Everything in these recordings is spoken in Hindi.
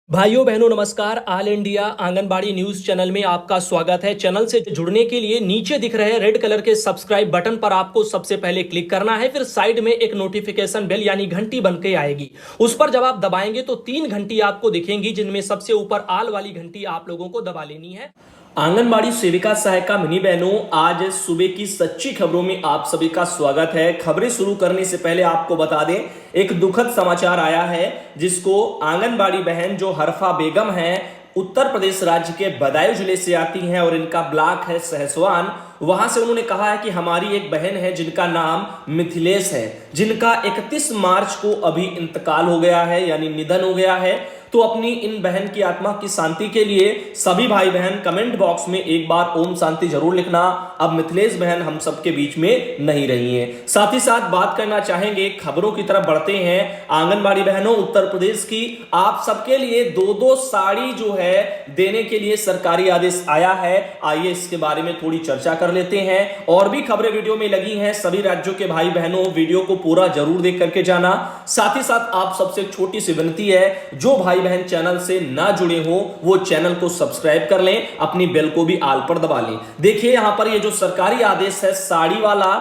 भाइयों बहनों नमस्कार। All India anganwadi news channel में आपका स्वागत है। चैनल से जुड़ने के लिए नीचे दिख रहे रेड कलर के सब्सक्राइब बटन पर आपको सबसे पहले क्लिक करना है। फिर साइड में एक नोटिफिकेशन बेल यानी घंटी बन के आएगी, उस पर जब आप दबाएंगे तो 3 घंटी आपको दिखेंगी, जिनमें सबसे ऊपर आल वाली घंटी आप लोगों को दबा लेनी है। आंगनबाड़ी सेविका सहायिका मिनी बहनों, आज सुबह की सच्ची खबरों में आप सभी का स्वागत है। खबरें शुरू करने से पहले आपको बता दें, एक दुखद समाचार आया है जिसको आंगनबाड़ी बहन जो हरफा बेगम है, उत्तर प्रदेश राज्य के बदायूं जिले से आती हैं और इनका ब्लॉक है सहसवान। वहां से उन्होंने कहा है कि हमारी एक बहन है जिनका नाम मिथिलेश है, जिनका 31 मार्च को अभी इंतकाल हो गया है यानी निधन हो गया है। तो अपनी इन बहन की आत्मा की शांति के लिए सभी भाई बहन कमेंट बॉक्स में एक बार ओम शांति जरूर लिखना। अब मिथिलेश बहन हम सबके बीच में नहीं रही हैं। साथ ही साथ बात करना चाहेंगे, खबरों की तरफ बढ़ते हैं। आंगनबाड़ी बहनों उत्तर प्रदेश की, आप सबके लिए 2-2 साड़ी जो है देने के लिए सरकारी आदेश आया है। आइए इसके बारे में थोड़ी चर्चा कर लेते हैं। और भी खबरें वीडियो में लगी हैं, सभी राज्यों के भाई बहनों वीडियो को पूरा जरूर देख करके जाना। साथ ही साथ आप सबसे छोटी सी विनती है, जो भाई बहन चैनल से ना जुड़े हो वो चैनल को सब्सक्राइब कर लें, अपनी बेल को भी आल पर दबा लें। देखिए यहां पर ये जो सरकारी आदेश है साड़ी वाला,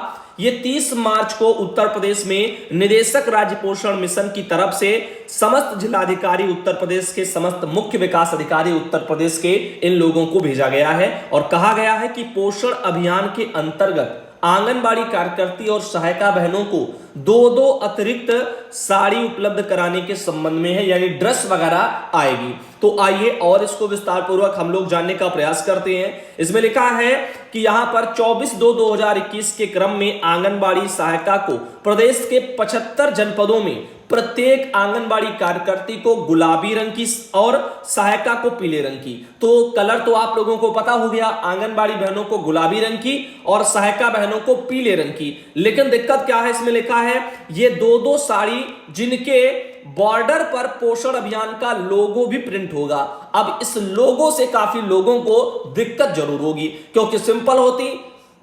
ये 30 मार्च को उत्तर प्रदेश में निदेशक राज्य पोषण मिशन की तरफ से समस्त जिलाधिकारी उत्तर प्रदेश के, समस्त मुख्य विकास अधिकारी उत्तर प्रदेश के इन लोगों को भेजा गया है और कहा गया है कि पोषण अभियान के अंतर्गत आंगनबाड़ी कार्यकर्ती और सहायिका बहनों को 2-2 अतिरिक्त साड़ी उपलब्ध कराने के संबंध में है, यानी ड्रेस वगैरह आएगी। तो आइए और इसको विस्तार पूर्वक हम लोग जानने का प्रयास करते हैं। इसमें लिखा है कि यहां पर 24/2/2021 के क्रम में आंगनबाड़ी सहायिका को प्रदेश के 75 जनपदों में प्रत्येक आंगनबाड़ी कार्यकर्ती को गुलाबी रंग की और सहायिका को पीले रंग की। तो कलर तो आप लोगों को पता हो गया, आंगनबाड़ी बहनों को गुलाबी रंग की और सहायिका बहनों को पीले रंग की। लेकिन दिक्कत क्या है, इसमें लिखा है ये 2-2 साड़ी जिनके बॉर्डर पर पोषण अभियान का लोगो भी प्रिंट होगा। अब इस लोगो से काफी लोगों को दिक्कत जरूर होगी, क्योंकि सिंपल होती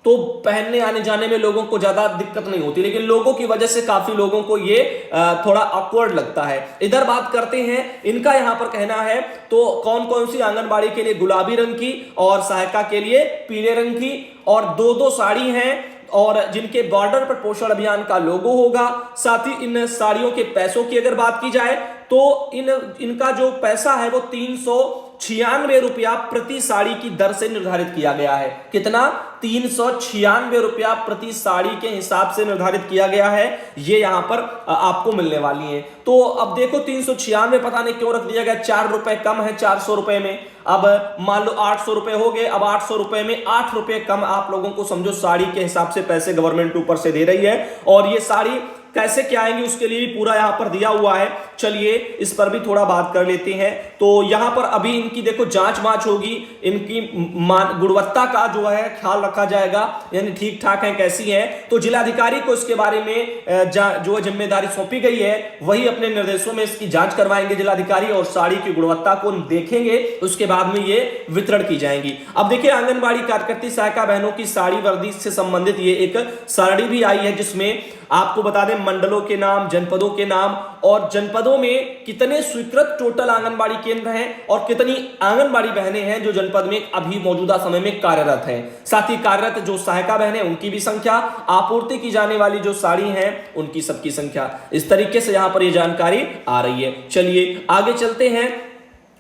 तो पहनने आने जाने में लोगों को ज्यादा दिक्कत नहीं होती, लेकिन लोगों की वजह से काफी लोगों को ये थोड़ा ऑकवर्ड लगता है। इधर बात करते हैं, इनका यहां पर कहना है तो कौन कौन सी आंगनबाड़ी के लिए गुलाबी रंग की और सहायिका के लिए पीले रंग की, और 2-2 साड़ी हैं और जिनके बॉर्डर पर पोषण अभियान का लोगो होगा। साथ ही इन साड़ियों के पैसों की अगर बात की जाए तो इनका जो पैसा है वो 396 रुपया प्रति साड़ी की दर से निर्धारित किया गया है। कितना? 396 रुपया प्रति साड़ी के हिसाब से निर्धारित किया गया है। ये यहां पर आपको मिलने वाली है। तो अब देखो 396 पता नहीं क्यों रख दिया गया, 4 रुपए कम है 400 रुपए में। अब मान लो 800 रुपए हो गए, अब 800 रुपए में 8 रुपए कम आप लोगों को समझो साड़ी के हिसाब से पैसे गवर्नमेंट ऊपर से दे रही है। और ये साड़ी कैसे क्या आएंगी उसके लिए भी पूरा यहां पर दिया हुआ है। चलिए इस पर भी थोड़ा बात कर लेते हैं। तो यहां पर अभी इनकी देखो जांच वांच होगी, इनकी गुणवत्ता का जो है ख्याल रखा जाएगा, यानी ठीक ठाक है कैसी है। तो जिलाधिकारी को इसके बारे में जो जिम्मेदारी सौंपी गई है वही अपने निर्देशों में इसकी जांच करवाएंगे जिलाधिकारी, और साड़ी की गुणवत्ता को देखेंगे, उसके बाद में ये वितरण की जाएंगी। अब देखिए आंगनबाड़ी कार्यकर्ती सहायिका बहनों की साड़ी वर्दी से संबंधित ये एक साड़ी भी आई है, जिसमें आपको बता दें मंडलों के नाम, जनपदों के नाम और जनपदों में कितने स्वीकृत टोटल आंगनबाड़ी केंद्र हैं और कितनी आंगनबाड़ी बहनें हैं जो जनपद में अभी मौजूदा समय में कार्यरत हैं। साथ ही कार्यरत जो सहायिका बहनें उनकी भी संख्या, आपूर्ति की जाने वाली जो साड़ी हैं उनकी सबकी संख्या, इस तरीके से यहां पर ये जानकारी आ रही है। चलिए आगे चलते हैं।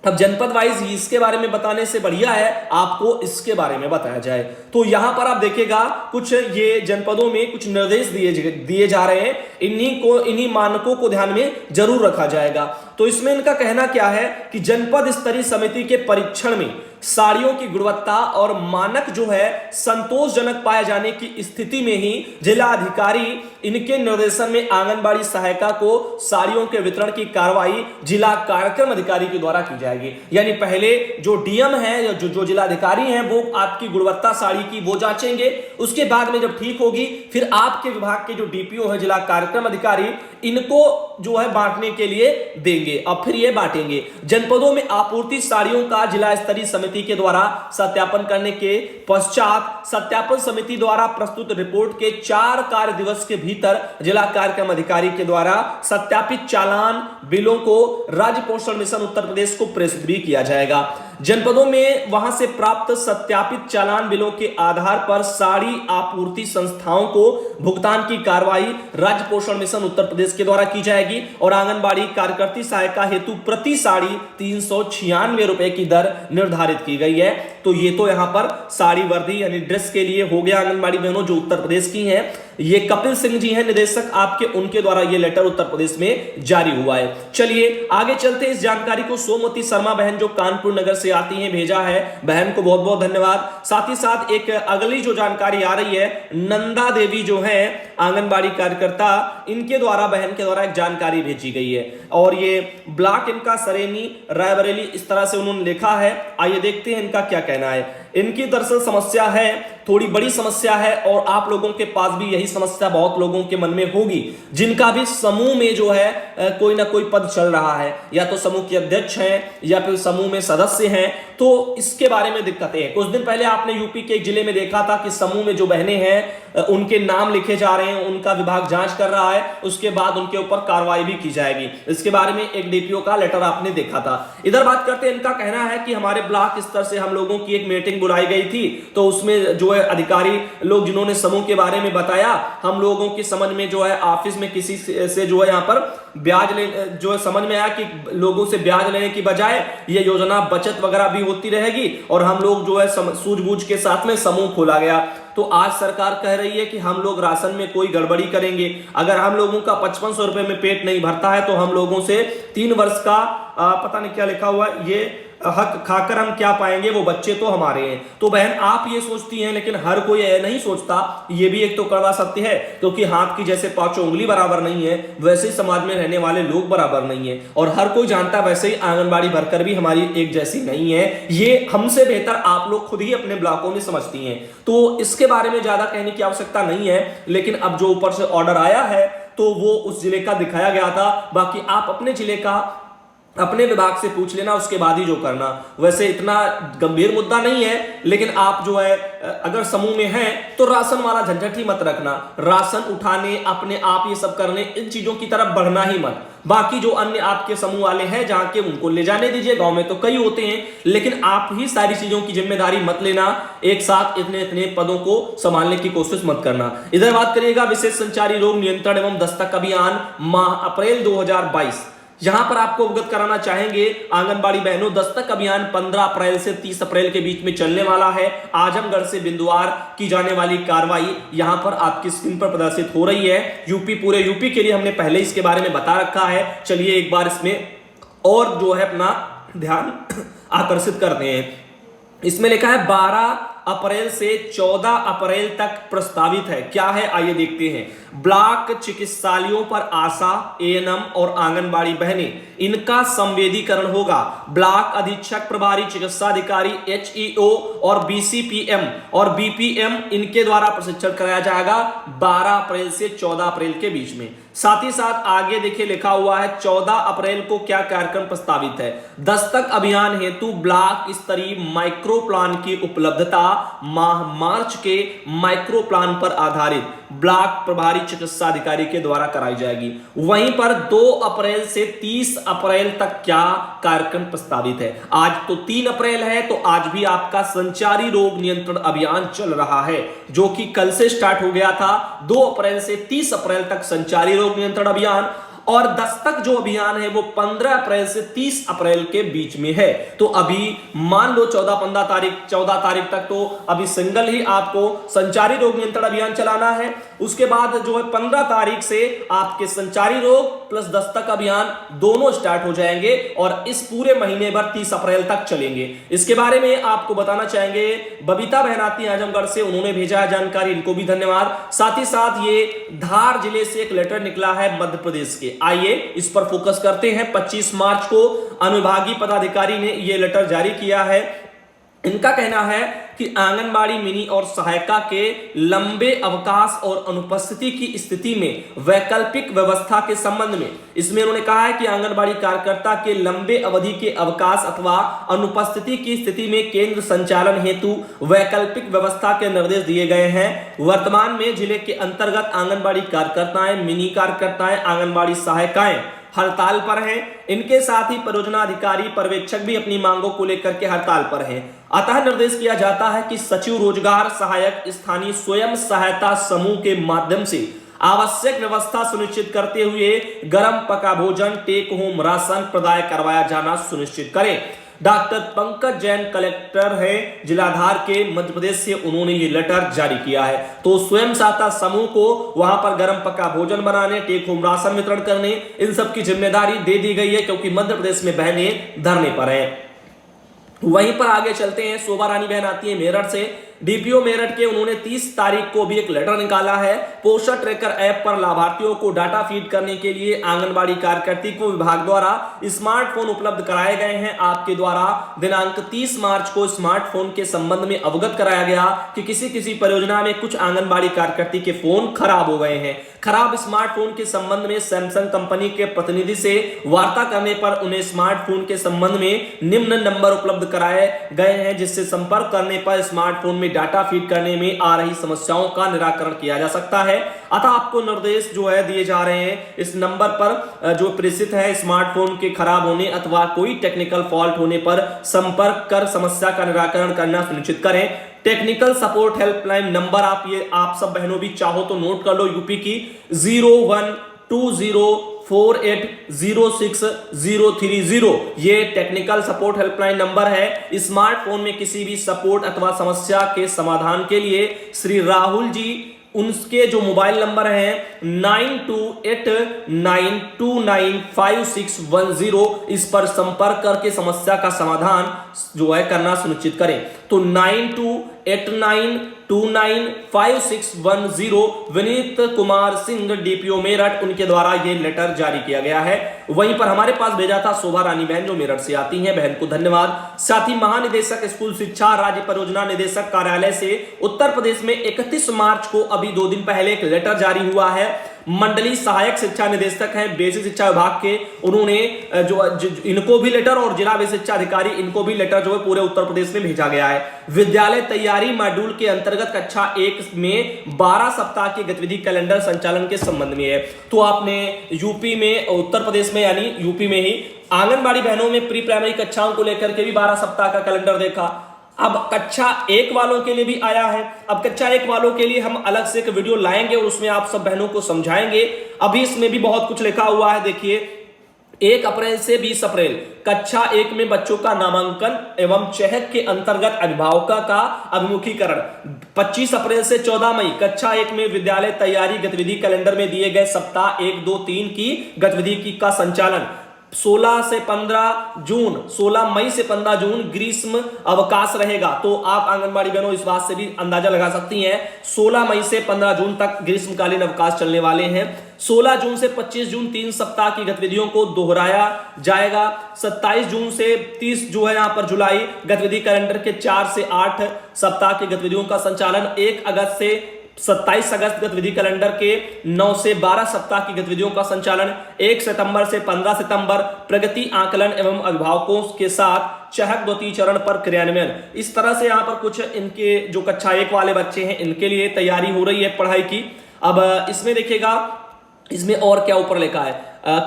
अब जनपद वाइज इसके बारे में बताने से बढ़िया है आपको इसके बारे में बताया जाए। तो यहां पर आप देखिएगा कुछ ये जनपदों में कुछ निर्देश दिए जा रहे हैं, इन्हीं मानकों को ध्यान में जरूर रखा जाएगा। तो इसमें इनका कहना क्या है कि जनपद स्तरीय समिति के परीक्षण में साड़ियों की गुणवत्ता और मानक जो है संतोषजनक पाए जाने की स्थिति में ही जिला अधिकारी इनके निर्देशन में आंगनबाड़ी सहायिका को साड़ियों के वितरण की कार्रवाई जिला कार्यक्रम अधिकारी के द्वारा की जाएगी। यानी पहले जो डीएम है या जो जिला अधिकारी हैं वो आपकी गुणवत्ता साड़ी की वो जांचेंगे, उसके बाद में जब ठीक होगी फिर आपके विभाग के जो डीपीओ है जिला कार्यक्रम अधिकारी, इनको जो है बांटने के लिए देंगे। देंगे और फिर ये बांटेंगे। जनपदों में आपूर्ति साड़ियों का जिला स्तरीय समिति के द्वारा सत्यापन करने के पश्चात सत्यापन समिति द्वारा प्रस्तुत रिपोर्ट के 4 कार्य दिवस के भीतर जिला कार्यक्रम अधिकारी के द्वारा सत्यापित चालान बिलों को राज्य पोषण मिशन उत्तर प्रदेश को प्रेषित भी किया जाएगा। जनपदों में वहां से प्राप्त सत्यापित चालान बिलों के आधार पर साड़ी आपूर्ति संस्थाओं को भुगतान की कार्रवाई राज्य पोषण मिशन उत्तर प्रदेश के द्वारा की जाएगी और आंगनबाड़ी कार्यकर्ती सहायिका हेतु प्रति साड़ी 396 रुपए की दर निर्धारित की गई है। तो ये तो यहां पर साड़ी वर्दी यानी ड्रेस के लिए हो गया आंगनबाड़ी बहनों जो उत्तर प्रदेश की हैं। ये कपिल सिंह जी हैं निदेशक आपके, उनके द्वारा ये लेटर उत्तर प्रदेश में जारी हुआ है। चलिए आगे चलते इस जानकारी को सोमवती शर्मा बहन जो कानपुर नगर से आती हैं भेजा है, बहन को बहुत बहुत धन्यवाद। साथ ही साथ एक अगली जो जानकारी आ रही है नंदा देवी जो है आंगनबाड़ी कार्यकर्ता, इनके द्वारा बहन के द्वारा एक जानकारी भेजी गई है और ये ब्लॉक इनका सरेनी रायबरेली इस तरह से उन्होंने लिखा है। आइए देखते हैं इनका क्या कहना है। इनकी दरअसल समस्या है, थोड़ी बड़ी समस्या है और आप लोगों के पास भी यही समस्या बहुत लोगों के मन में होगी जिनका भी समूह में जो है कोई ना कोई पद चल रहा है, या तो समूह के अध्यक्ष हैं या फिर समूह में सदस्य हैं, तो इसके बारे में दिक्कतें हैं। कुछ दिन पहले आपने यूपी के एक जिले में देखा था कि समूह में जो बहनें हैं उनके नाम लिखे जा रहे हैं, उनका विभाग जांच कर रहा है, उसके बाद उनके ऊपर कार्रवाई भी की जाएगी। इसके बारे में एक डीपीओ का लेटर आपने देखा था। इधर बात करते हैं, इनका कहना है कि हमारे ब्लॉक स्तर से हम लोगों की एक मीटिंग बुलाई गई थी, तो उसमें जो है अधिकारी लोग जिन्होंने समूह के बारे में बताया, हम लोगों की समझ में जो है ऑफिस में किसी से जो है यहाँ पर ब्याज ले जो है समझ में आया कि लोगों से ब्याज लेने की बजाय ये योजना बचत वगैरह भी होती रहेगी और हम लोग जो है सूझबूझ के साथ में समूह खोला गया। तो आज सरकार कह रही है कि हम लोग राशन में कोई गड़बड़ी करेंगे, अगर हम लोगों का 5500 रुपए में पेट नहीं भरता है तो हम लोगों से 3 वर्ष का पता नहीं क्या लिखा हुआ है, ये हक खाकर हम क्या पाएंगे, वो बच्चे तो हमारे हैं। तो बहन आप ये सोचती हैं, लेकिन हर कोई ये नहीं सोचता। ये भी एक तो कड़वा सत्य है, क्योंकि हाथ की जैसे पांचों उंगली बराबर नहीं है, वैसे ही समाज में रहने वाले लोग बराबर नहीं है और हर कोई जानता वैसे ही आंगनबाड़ी वर्कर भी हमारी एक जैसी नहीं है। ये हमसे बेहतर आप लोग खुद ही अपने ब्लॉकों में समझती हैं, तो इसके बारे में ज्यादा कहने की आवश्यकता नहीं है। लेकिन अब जो ऊपर से ऑर्डर आया है तो वो उस जिले का दिखाया गया था, बाकी आप अपने जिले का अपने विभाग से पूछ लेना, उसके बाद ही जो करना। वैसे इतना गंभीर मुद्दा नहीं है, लेकिन आप जो है अगर समूह में हैं तो राशन वाला झंझट ही मत रखना, राशन उठाने अपने आप ये सब करने इन चीजों की तरफ बढ़ना ही मत। बाकी जो अन्य आपके समूह वाले हैं जहां के उनको ले जाने दीजिए, गांव में तो कई होते हैं, लेकिन आप ही सारी चीजों की जिम्मेदारी मत लेना, एक साथ इतने इतने पदों को संभालने की कोशिश मत करना। इधर बात करिएगा विशेष संचारी रोग नियंत्रण एवं दस्तक अभियान माह अप्रैल 2022, यहां पर आपको अवगत कराना चाहेंगे आंगनबाड़ी बहनों, दस्तक अभियान 15 अप्रैल से 30 अप्रैल के बीच में चलने वाला है। आजमगढ़ से बिंदुवार की जाने वाली कार्रवाई यहां पर आपकी स्क्रीन पर प्रदर्शित हो रही है। पूरे यूपी के लिए हमने पहले इसके बारे में बता रखा है। चलिए एक बार इसमें और जो है अपना ध्यान आकर्षित करते हैं। इसमें लिखा है 12 अप्रैल से 14 अप्रैल तक प्रस्तावित है। क्या है आइए देखते हैं। ब्लॉक चिकित्सालयों पर आशा, एएनएम और आंगनबाड़ी बहनें, इनका संवेदीकरण होगा। ब्लॉक अधीक्षक प्रभारी चिकित्सा अधिकारी एचईओ और बीसीपीएम और बीपीएम इनके द्वारा प्रशिक्षण कराया जाएगा 12 अप्रैल से 14 अप्रैल के बीच में। साथ ही साथ आगे देखिए लिखा हुआ है 14 अप्रैल को क्या कार्यक्रम प्रस्तावित है। दस्तक अभियान हेतु ब्लॉक स्तरीय माइक्रो प्लान की उपलब्धता माह मार्च के माइक्रो प्लान पर आधारित ब्लॉक प्रभारी चिकित्सा अधिकारी के द्वारा कराई जाएगी। वहीं पर 2 अप्रैल से 30 अप्रैल तक क्या कार्यक्रम प्रस्तावित है। आज तो 3 अप्रैल है, तो आज भी आपका संचारी रोग नियंत्रण अभियान चल रहा है, जो कि कल से स्टार्ट हो गया था। 2 अप्रैल से 30 अप्रैल तक संचारी रोग नियंत्रण अभियान, और दस्तक जो अभियान है वो 15 अप्रैल से 30 अप्रैल के बीच में है। तो अभी मान लो 14 तारीख तक तो अभी सिंगल ही आपको संचारी रोग नियंत्रण अभियान चलाना है। उसके बाद जो है 15 तारीख से आपके संचारी रोग प्लस दस्तक अभियान दोनों स्टार्ट हो जाएंगे और इस पूरे महीने भर 30 अप्रैल तक चलेंगे। इसके बारे में आपको बताना चाहेंगे बबीता बहन आती आजमगढ़ से, उन्होंने भेजा है जानकारी, इनको भी धन्यवाद। साथ ही साथ ये धार जिले से एक लेटर निकला है मध्य प्रदेश के, आइए इस पर फोकस करते हैं। 25 मार्च को अनुविभागीय पदाधिकारी ने यह लेटर जारी किया है। इनका कहना है कि आंगनबाड़ी मिनी और सहायिका के लंबे अवकाश और अनुपस्थिति की स्थिति में वैकल्पिक व्यवस्था के संबंध में, इसमें उन्होंने कहा है कि आंगनबाड़ी कार्यकर्ता के लंबे अवधि के अवकाश अथवा अनुपस्थिति की स्थिति में केंद्र संचालन हेतु वैकल्पिक व्यवस्था के निर्देश दिए गए हैं। वर्तमान में जिले के अंतर्गत आंगनबाड़ी कार्यकर्ताएं, मिनी कार्यकर्ताएं, आंगनबाड़ी सहायिकाएं हड़ताल पर हैं। इनके साथ ही परियोजना अधिकारी, पर्यवेक्षक भी अपनी मांगों को लेकर के हड़ताल पर हैं। अतः निर्देश किया जाता है कि सचिव रोजगार सहायक स्थानीय स्वयं सहायता समूह के माध्यम से आवश्यक व्यवस्था सुनिश्चित करते हुए गर्म पका भोजन, टेक होम राशन प्रदान करवाया जाना सुनिश्चित करें। डॉक्टर पंकज जैन कलेक्टर है जिलाधार के मध्य प्रदेश से, उन्होंने ये लेटर जारी किया है। तो स्वयं सहायता समूह को वहां पर गर्म पका भोजन बनाने, टेक होम राशन वितरण करने, इन सब की जिम्मेदारी दे दी गई है, क्योंकि मध्य प्रदेश में बहनें धरने पर हैं। वहीं पर आगे चलते हैं, शोभा रानी बहन आती है मेरठ से। डीपीओ मेरठ के उन्होंने 30 तारीख को भी एक लेटर निकाला है। पोषण ट्रैकर ऐप पर लाभार्थियों को डाटा फीड करने के लिए आंगनबाड़ी कार्यकर्ती को विभाग द्वारा स्मार्टफोन उपलब्ध कराए गए हैं। आपके द्वारा दिनांक 30 मार्च को स्मार्टफोन के संबंध में अवगत कराया गया कि किसी परियोजना में कुछ आंगनबाड़ी कार्यकर्ती के फोन खराब हो गए हैं। खराब स्मार्टफोन के संबंध में सैमसंग कंपनी के प्रतिनिधि से वार्ता करने पर उन्हें स्मार्टफोन के संबंध में निम्न नंबर उपलब्ध कराए गए हैं, जिससे संपर्क करने पर स्मार्टफोन में डाटा फीड करने में आ रही समस्याओं का निराकरण किया जा सकता है। अतः आपको निर्देश जो है दिए जा रहे हैं, इस नंबर पर जो प्रेषित है, स्मार्टफोन के खराब होने अथवा कोई टेक्निकल फॉल्ट होने पर संपर्क कर समस्या का निराकरण करना सुनिश्चित करें। टेक्निकल सपोर्ट हेल्पलाइन नंबर आप सब बहनों भी चाहो तो नोट कर लो, यूपी की 012048063030। ये टेक्निकल सपोर्ट हेल्पलाइन नंबर है। स्मार्टफोन में किसी भी सपोर्ट अथवा समस्या के समाधान के लिए श्री राहुल जी, उनके जो मोबाइल नंबर है 9289295610, इस पर संपर्क करके समस्या का समाधान जो है करना सुनिश्चित करें। तो 9289295610 विनीत कुमार सिंह डीपीओ मेरठ, उनके द्वारा यह लेटर जारी किया गया है। वहीं पर हमारे पास भेजा था शोभा रानी बहन जो मेरठ से आती हैं, बहन को धन्यवाद। साथ ही महानिदेशक स्कूल शिक्षा, राज्य परियोजना निदेशक कार्यालय से उत्तर प्रदेश में 31 मार्च को अभी 2 दिन पहले एक लेटर जारी हुआ है। मंडलीय सहायक शिक्षा निदेशक हैं बेसिक शिक्षा विभाग के, उन्होंने इनको भी लेटर और जिला बेसिक शिक्षा अधिकारी, इनको भी लेटर जो है पूरे उत्तर प्रदेश में भेजा गया है। विद्यालय तैयारी मॉड्यूल के अंतर्गत कक्षा 1 में 12 सप्ताह की गतिविधि कैलेंडर संचालन के संबंध में है। तो आपने यूपी में, उत्तर प्रदेश में यानी यूपी में ही आंगनबाड़ी बहनों में प्री प्राइमरी कक्षाओं को लेकर के भी 12 सप्ताह का कैलेंडर देखा। अब कक्षा 1 वालों के लिए भी आया है। अब कक्षा 1 वालों के लिए हम अलग से एक वीडियो लाएंगे और उसमें आप सब बहनों को समझाएंगे। अभी इसमें भी बहुत कुछ लिखा हुआ है, देखिए 1 अप्रैल से 20 अप्रैल कक्षा 1 में बच्चों का नामांकन एवं चयन के अंतर्गत अभिभावकों का अभिमुखीकरण। 25 अप्रैल से 14 मई कक्षा 1 में विद्यालय तैयारी गतिविधि कैलेंडर में दिए गए सप्ताह 1, 2, 3 की गतिविधि का संचालन। 16 मई से 15 जून ग्रीष्म अवकाश रहेगा। तो आप आंगनबाड़ी बहनों इस बात से भी अंदाजा लगा सकती हैं, 16 मई से 15 जून तक ग्रीष्मकालीन अवकाश चलने वाले हैं। 16 जून से 25 जून 3 सप्ताह की गतिविधियों को दोहराया जाएगा। 27 जून से 30 जो है यहाँ पर जुलाई गतिविधि कैलेंडर के 4 से 8 सप्ताह की गतिविधियों का संचालन। 1 अगस्त से 27 अगस्त गतिविधि कैलेंडर के 9 से 12 सप्ताह की गतिविधियों का संचालन। 1 सितंबर से 15 सितंबर प्रगति आकलन एवं अभिभावकों के साथ चहक द्वितीय चरण पर क्रियान्वयन। इस तरह से यहाँ पर कुछ इनके जो कक्षा 1 वाले बच्चे हैं इनके लिए तैयारी हो रही है पढ़ाई की। अब इसमें देखिएगा, इसमें और क्या ऊपर लिखा है,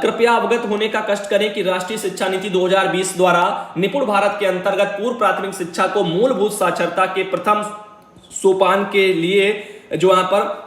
कृपया अवगत होने का कष्ट करें कि राष्ट्रीय शिक्षा नीति 2020 द्वारा निपुण भारत के अंतर्गत पूर्व प्राथमिक शिक्षा को मूलभूत साक्षरता के प्रथम सोपान के लिए जो यहां पर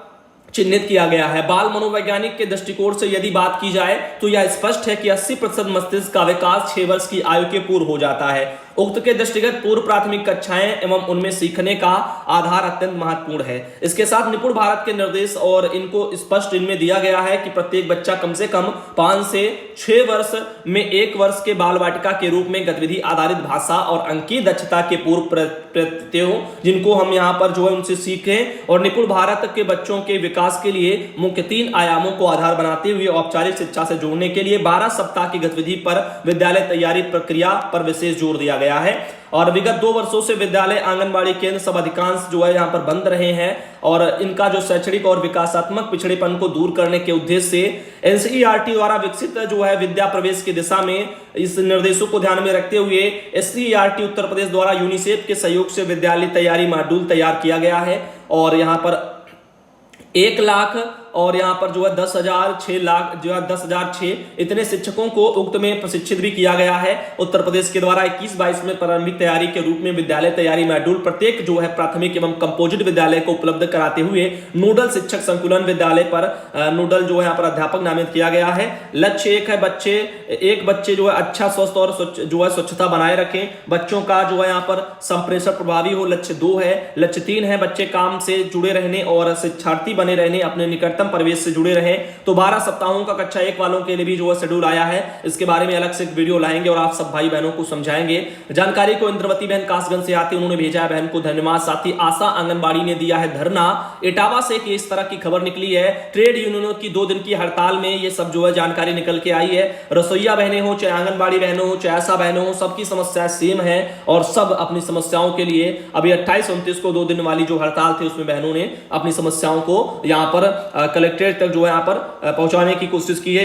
चिन्हित किया गया है। बाल मनोवैज्ञानिक के दृष्टिकोण से यदि बात की जाए तो यह स्पष्ट है कि 80% मस्तिष्क का विकास 6 वर्ष की आयु के पूर्व हो जाता है। उक्त के दृष्टिगत पूर्व प्राथमिक कक्षाएं एवं उनमें सीखने का आधार अत्यंत महत्वपूर्ण है। इसके साथ निपुण भारत के निर्देश और इनको स्पष्ट इनमें दिया गया है कि प्रत्येक बच्चा कम से कम 5 से 6 वर्ष में 1 वर्ष के बाल वाटिका के रूप में गतिविधि आधारित भाषा और अंकीय दक्षता के पूर्व प्रत्ययों जिनको हम यहाँ पर जो है उनसे सीखें। और निपुण भारत के बच्चों के विकास के लिए मुख्य 3 आयामों को आधार बनाते हुए औपचारिक शिक्षा से जोड़ने के लिए 12 सप्ताह की गतिविधि पर विद्यालय तैयारी प्रक्रिया पर विशेष जोर दिया गया गया है। और विगत 2 वर्षों से विद्यालय आंगनबाड़ी केंद्र सब अधिकांश जो है यहाँ पर बंद रहे हैं और इनका जो शैक्षणिक और विकासात्मक पिछड़ेपन को दूर करने के उद्देश्य से एनसीईआरटी द्वारा विकसित जो है विद्या प्रवेश की दिशा में इस निर्देशों को ध्यान में रखते हुए एससीईआरटी उत्तर प्रदेश द्वारा यूनिसेफ के सहयोग से विद्यालय तैयारी मॉड्यूल तैयार किया गया है और यहाँ पर 1 लाख और यहाँ पर जो है 10,000 6 लाख जो है 10,006 इतने शिक्षकों को उक्त में प्रशिक्षित भी किया गया है। उत्तर प्रदेश के द्वारा 21-22 में प्रारंभिक तैयारी के रूप में विद्यालय तैयारी मॉड्यूल प्रत्येक जो है प्राथमिक एवं कंपोजिट विद्यालय को उपलब्ध कराते हुए नोडल शिक्षक संकुलन विद्यालय पर नोडल जो है यहाँ पर अध्यापक नामित किया गया है। लक्ष्य एक बच्चे जो है अच्छा स्वस्थ और जो है स्वच्छता बनाए रखें, बच्चों का जो है यहाँ पर संप्रेषण प्रभावी हो। लक्ष्य 2 है। लक्ष्य 3 है बच्चे काम से जुड़े रहने और शिक्षार्थी बने रहने, अपने निकटतम परिवेश से जुड़े रहे। तो 12 सप्ताहों का कक्षा 1 वालों के लिए भी जो है शेड्यूल आया है। इसके बारे में अलग से एक वीडियो लाएंगे और आप सब भाई बहनों को समझाएंगे। जानकारी को इंद्रवती बहन कासगंज से आती, उन्होंने भेजा है, बहन को धन्यवाद। साथ ही आशा आंगनबाड़ी ने दिया है धरना। इटावा से इस तरह की खबर निकली है। ट्रेड यूनियनों की 2 दिन की हड़ताल में ये सब जो है जानकारी निकल के आई है। रसोईया बहनें हो चाहे आंगनबाड़ी बहनों हो चाहे आशा बहनों हो, सबकी समस्या सेम है और सब अपनी समस्याओं के लिए अभी 28-29 को 2 दिन वाली जो हड़ताल थी उसमें बहनों ने अपनी समस्याओं को यहाँ पर कलेक्ट्रेट तक जो है यहाँ पर पहुंचाने की कोशिश की है।